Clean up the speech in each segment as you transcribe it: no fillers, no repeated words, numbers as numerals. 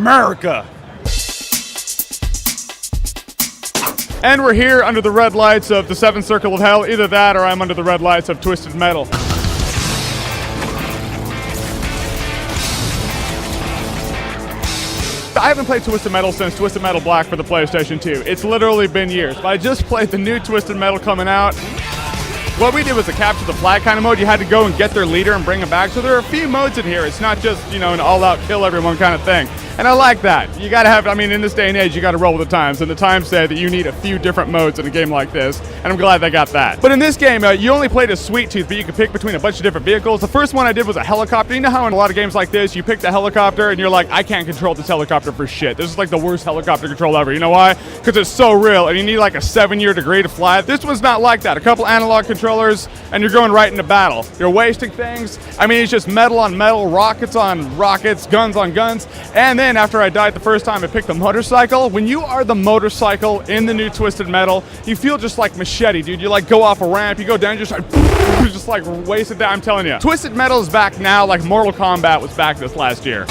America. And we're here under the red lights of the Seventh Circle of Hell. Either that or I'm under the red lights of Twisted Metal. I haven't played Twisted Metal since Twisted Metal Black for the PlayStation 2. It's literally been years, but I just played the new Twisted Metal coming out. What we did was a capture the flag kind of mode. You had to go and get their leader and bring him back. So there are a few modes in here. It's not just, you know, an all-out kill everyone kind of thing. And I like that. You gotta have, I mean, in this day and age, you gotta roll with the times. And the times say that you need a few different modes in a game like this. And I'm glad they got that. But in this game, you only played as Sweet Tooth, but you could pick between a bunch of different vehicles. The first one I did was a helicopter. You know how in a lot of games like this, you pick the helicopter and you're like, I can't control this helicopter for shit. This is like the worst helicopter control ever. You know why? Because it's so real and you need like a 7-year degree to fly it. This one's not like that. A couple analog controllers and you're going right into battle. You're wasting things. I mean, it's just metal on metal, rockets on rockets, guns on guns. And then after I died the first time, I picked the motorcycle. When you are the motorcycle in the new Twisted Metal, you feel just like Machete, dude. You like go off a ramp, you go down, you're just like wasted down. I'm telling you. Twisted Metal is back now like Mortal Kombat was back this last year.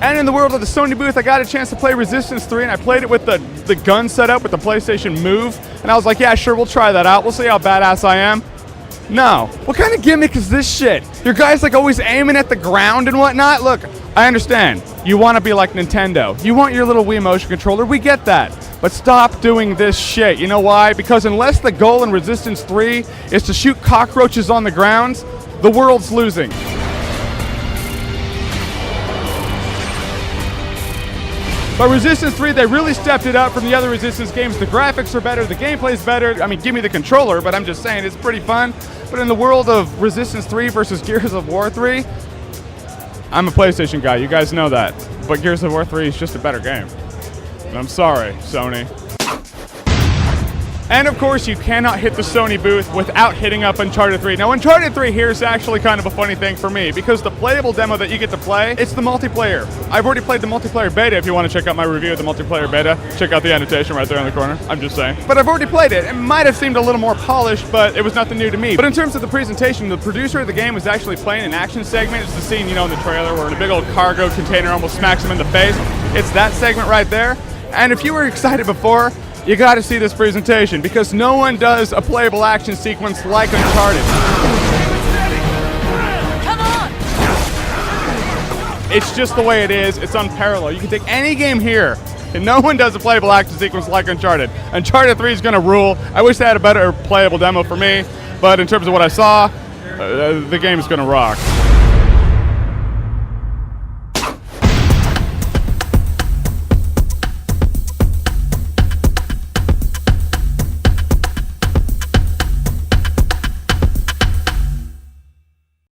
And in the world of the Sony booth, I got a chance to play Resistance 3, and I played it with the gun setup with the PlayStation Move. And I was like, yeah, sure, we'll try that out. We'll see how badass I am. No. What kind of gimmick is this shit? Your guys like always aiming at the ground and whatnot? Look, I understand. You want to be like Nintendo. You want your little Wii motion controller. We get that. But stop doing this shit. You know why? Because unless the goal in Resistance 3 is to shoot cockroaches on the ground, the world's losing. But Resistance 3, they really stepped it up from the other Resistance games. The graphics are better, the gameplay's better. I mean, give me the controller, but I'm just saying it's pretty fun. But in the world of Resistance 3 versus Gears of War 3, I'm a PlayStation guy, you guys know that. But Gears of War 3 is just a better game. And I'm sorry, Sony. And of course, you cannot hit the Sony booth without hitting up Uncharted 3. Now, Uncharted 3 here is actually kind of a funny thing for me, because the playable demo that you get to play, it's the multiplayer. I've already played the multiplayer beta. If you want to check out my review of the multiplayer beta, check out the annotation right there in the corner. I'm just saying. But I've already played it. It might have seemed a little more polished, but it was nothing new to me. But in terms of the presentation, the producer of the game was actually playing an action segment. It's the scene, you know, in the trailer where the big old cargo container almost smacks him in the face. It's that segment right there. And if you were excited before, you got to see this presentation, because no one does a playable action sequence like Uncharted. Come on! It's just the way it is. It's unparalleled. You can take any game here, and no one does a playable action sequence like Uncharted. Uncharted 3 is going to rule. I wish they had a better playable demo for me, but in terms of what I saw, the game is going to rock.